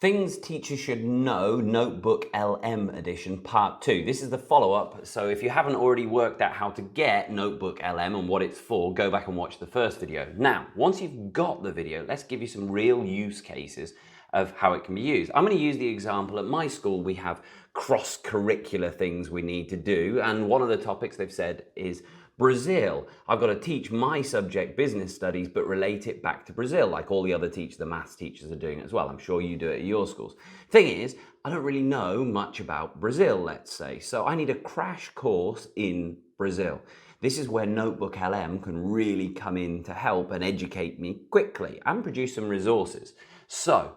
Things teachers should know, Notebook LM edition, part 2. This is the follow-up, so if you haven't already worked out how to get Notebook LM and what it's for, go back and watch the first video. Now, once you've got the video, let's give you some real use cases of how it can be used. I'm going to use the example at my school. We have cross-curricular things we need to do, and one of the topics they've said is Brazil. I've got to teach my subject, business studies, but relate it back to Brazil, like all the other teachers, the maths teachers are doing it as well. I'm sure you do it at your schools. Thing is, I don't really know much about Brazil, let's say, so I need a crash course in Brazil. This is where Notebook LM can really come in to help and educate me quickly and produce some resources. So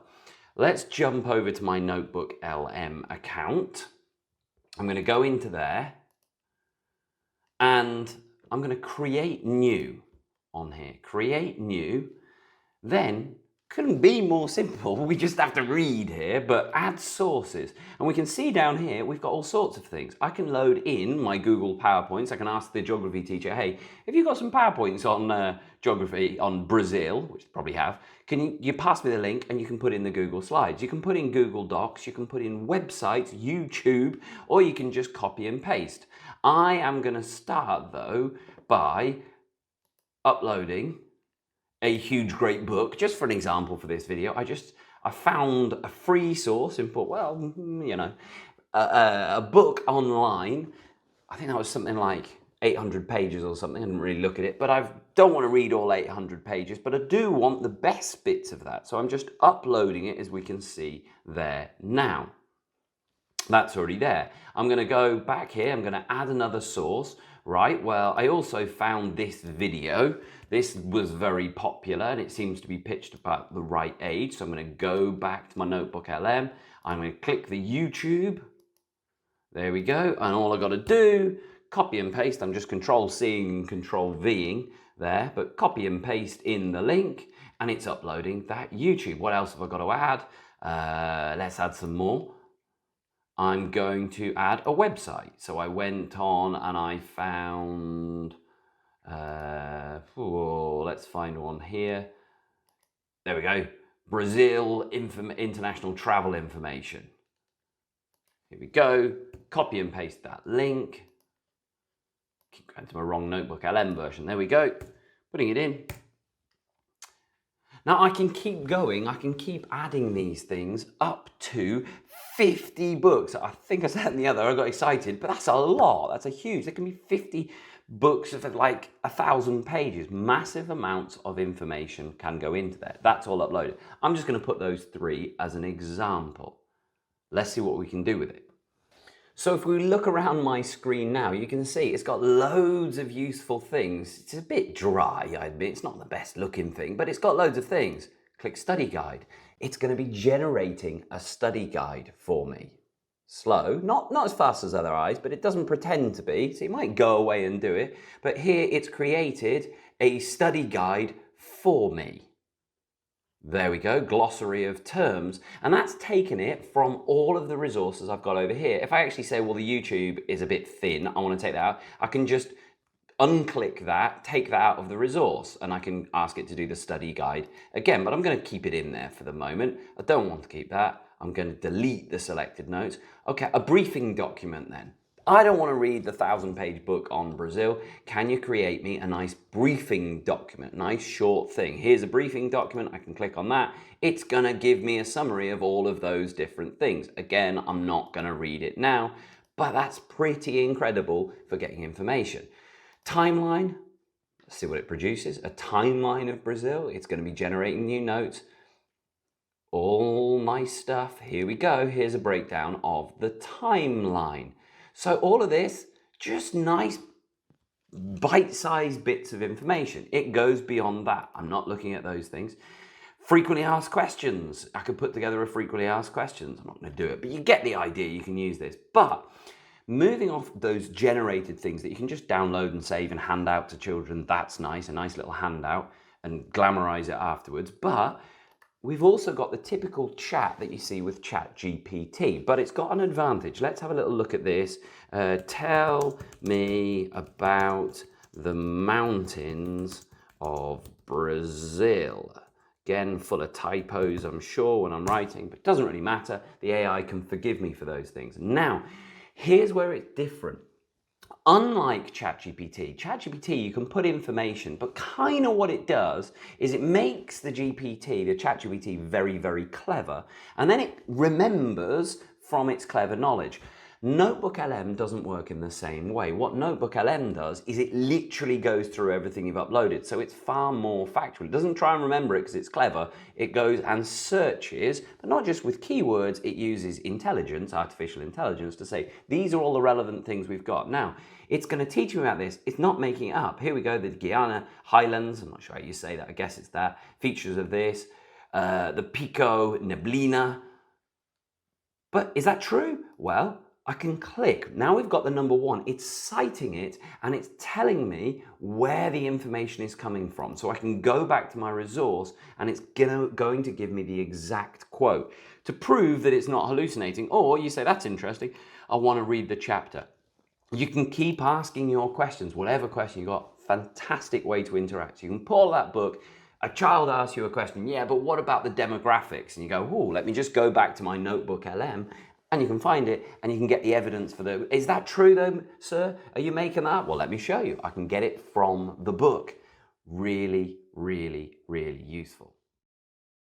let's jump over to my Notebook LM account. I'm going to go into there and I'm going to create new on here. Create new. Then, couldn't be more simple. We just have to read here, but add sources. And we can see down here, we've got all sorts of things. I can load in my Google PowerPoints. I can ask the geography teacher, hey, have you got some PowerPoints on geography on Brazil, which they probably have, can you pass me the link and you can put in the Google Slides. You can put in Google Docs, you can put in websites, YouTube, or you can just copy and paste. I am going to start though by uploading a huge great book. Just for an example for this video, I found a free source and thought, well, you know, a book online. I think that was something like 800 pages or something. I didn't really look at it, but I don't want to read all 800 pages, but I do want the best bits of that. So I'm just uploading it, as we can see there now. That's already there. I'm going to go back here. I'm going to add another source, right? Well, I also found this video. This was very popular and it seems to be pitched about the right age. So I'm going to go back to my Notebook LM. I'm going to click the YouTube. There we go. And all I got to do, copy and paste. I'm just Control-Cing and Control-Ving there, but copy and paste in the link and it's uploading that YouTube. What else have I got to add? Let's add some more. I'm going to add a website. So I went on and I found, let's find one here. There we go. Brazil international travel information. Here we go. Copy and paste that link. Keep going to my wrong Notebook LM version. There we go. Putting it in. Now I can keep going. I can keep adding these things up to 50 books. I think I said in the other, I got excited, but that's a lot. That's a huge, there can be 50 books of like 1,000 pages. Massive amounts of information can go into there. That's all uploaded. I'm just going to put those 3 as an example. Let's see what we can do with it. So if we look around my screen now, you can see it's got loads of useful things. It's a bit dry, I admit. It's not the best looking thing, but it's got loads of things. Click Study Guide. It's going to be generating a study guide for me. Slow, not as fast as other eyes, but it doesn't pretend to be, so you might go away and do it. But here it's created a study guide for me. There we go, glossary of terms, and that's taken it from all of the resources I've got over here. If I actually say, well, the YouTube is a bit thin, I want to take that out, I can just unclick that, take that out of the resource, and I can ask it to do the study guide again, but I'm going to keep it in there for the moment. I don't want to keep that. I'm going to delete the selected notes. Okay, a briefing document then. I don't want to read the 1,000-page book on Brazil. Can you create me a nice briefing document, nice short thing? Here's a briefing document. I can click on that. It's going to give me a summary of all of those different things. Again, I'm not going to read it now, but that's pretty incredible for getting information. Timeline, let's see what it produces. A timeline of Brazil. It's going to be generating new notes. All nice stuff. Here we go. Here's a breakdown of the timeline. So all of this, just nice bite-sized bits of information. It goes beyond that. I'm not looking at those things. Frequently asked questions. I could put together a frequently asked questions. I'm not going to do it, but you get the idea. You can use this. But moving off those generated things that you can just download and save and hand out to children, that's nice, a nice little handout, and glamorize it afterwards. But we've also got the typical chat that you see with ChatGPT, but it's got an advantage. Let's have a little look at this. Tell me about the mountains of Brazil. Again, full of typos, I'm sure, when I'm writing, but it doesn't really matter. The AI can forgive me for those things. Now, here's where it's different. Unlike ChatGPT, you can put information, but kind of what it does is it makes the ChatGPT, very, very clever, and then it remembers from its clever knowledge. NotebookLM doesn't work in the same way. What NotebookLM does is it literally goes through everything you've uploaded, so it's far more factual. It doesn't try and remember it because it's clever. It goes and searches, but not just with keywords, it uses intelligence, artificial intelligence, to say, these are all the relevant things we've got. Now, it's going to teach you about this. It's not making it up. Here we go, the Guyana Highlands, I'm not sure how you say that, I guess it's that, features of this, the Pico Neblina. But is that true? Well, I can click. Now we've got the number one. It's citing it and it's telling me where the information is coming from. So I can go back to my resource and it's going to give me the exact quote to prove that it's not hallucinating. Or you say, that's interesting, I want to read the chapter. You can keep asking your questions, whatever question you got. Fantastic way to interact. You can pull that book. A child asks you a question, yeah, but what about the demographics? And you go, oh, let me just go back to my NotebookLM, and you can find it and you can get the evidence for the, is that true though, sir? Are you making that? Well, let me show you. I can get it from the book. Really, really, really useful.